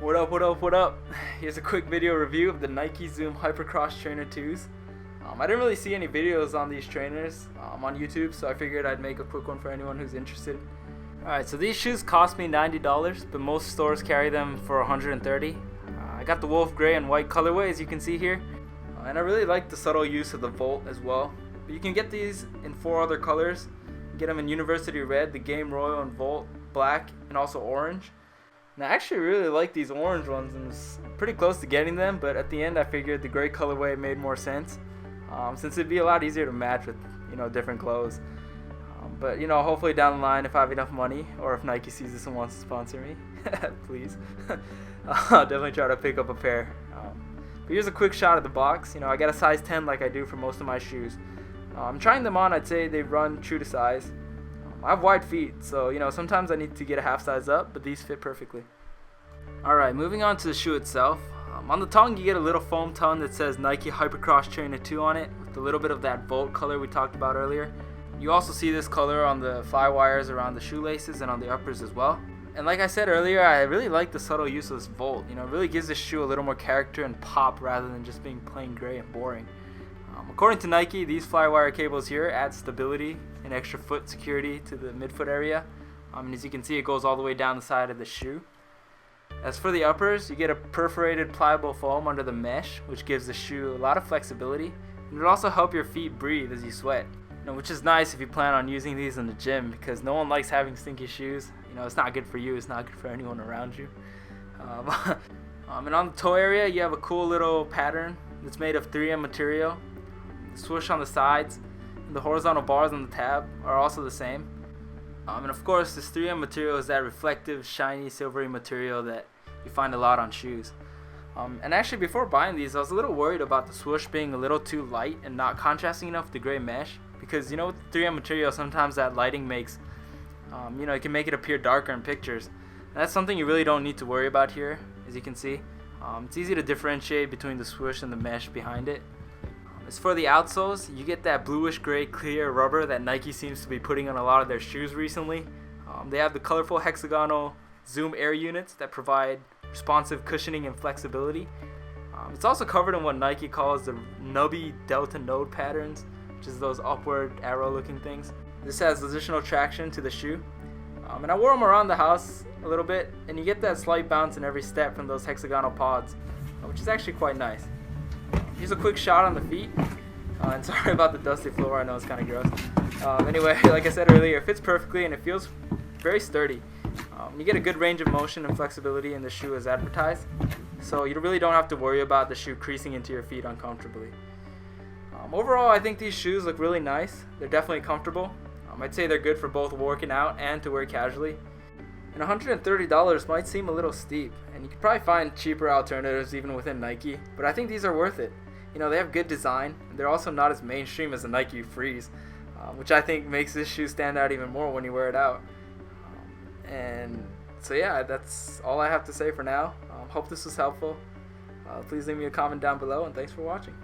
What up, what up, what up? Here's a quick video review of the Nike Zoom Hypercross Trainer 2s. I didn't really see any videos on these trainers on YouTube, so I figured I'd make a quick one for anyone who's interested. Alright, so these shoes cost me $90, but most stores carry them for $130. I got the wolf gray and white colorway, as you can see here. And I really like the subtle use of the Volt as well. But you can get these in 4 other colors. You get them in University Red, the Game Royal, and Volt, Black, and also Orange. And I actually really like these orange ones, and was pretty close to getting them, but at the end I figured the gray colorway made more sense, since it'd be a lot easier to match with, different clothes. But hopefully down the line, if I have enough money, or if Nike sees this and wants to sponsor me, please, I'll definitely try to pick up a pair. But here's a quick shot of the box. I got a size 10 like I do for most of my shoes. I'm trying them on. I'd say they run true to size. I have wide feet, so sometimes I need to get a half size up, but these fit perfectly. Alright, moving on to the shoe itself. On the tongue you get a little foam tongue that says Nike Hypercross Trainer 2 on it, with a little bit of that Volt color we talked about earlier. You also see this color on the fly wires around the shoelaces and on the uppers as well. And like I said earlier, I really like the subtle use of this Volt. It really gives this shoe a little more character and pop rather than just being plain gray and boring. According to Nike, these fly wire cables here add stability and extra foot security to the midfoot area. And as you can see, it goes all the way down the side of the shoe. As for the uppers, you get a perforated pliable foam under the mesh, which gives the shoe a lot of flexibility, and it'll also help your feet breathe as you sweat. Which is nice if you plan on using these in the gym, because no one likes having stinky shoes. It's not good for you, it's not good for anyone around you. And on the toe area, you have a cool little pattern that's made of 3M material. The swoosh on the sides and the horizontal bars on the tab are also the same. And of course, this 3M material is that reflective, shiny, silvery material that you find a lot on shoes. And actually, before buying these, I was a little worried about the swoosh being a little too light and not contrasting enough with the gray mesh. Because with the 3M material, sometimes that lighting makes, it can make it appear darker in pictures. And that's something you really don't need to worry about here, as you can see. It's easy to differentiate between the swoosh and the mesh behind it. As for the outsoles, you get that bluish gray clear rubber that Nike seems to be putting on a lot of their shoes recently. They have the colorful hexagonal Zoom Air units that provide responsive cushioning and flexibility. It's also covered in what Nike calls the nubby delta node patterns, which is those upward arrow looking things. This has additional traction to the shoe. And I wore them around the house a little bit, and you get that slight bounce in every step from those hexagonal pods, which is actually quite nice. Here's a quick shot on the feet. And sorry about the dusty floor, I know it's kind of gross. Anyway, like I said earlier, it fits perfectly and it feels very sturdy. You get a good range of motion and flexibility in the shoe as advertised, so you really don't have to worry about the shoe creasing into your feet uncomfortably. Overall, I think these shoes look really nice. They're definitely comfortable. I'd say they're good for both working out and to wear casually. And $130 might seem a little steep, and you could probably find cheaper alternatives even within Nike, but I think these are worth it. They have good design, and they're also not as mainstream as the Nike Freeze, which I think makes this shoe stand out even more when you wear it out. And so yeah, that's all I have to say for now. Hope this was helpful. Please leave me a comment down below, and thanks for watching.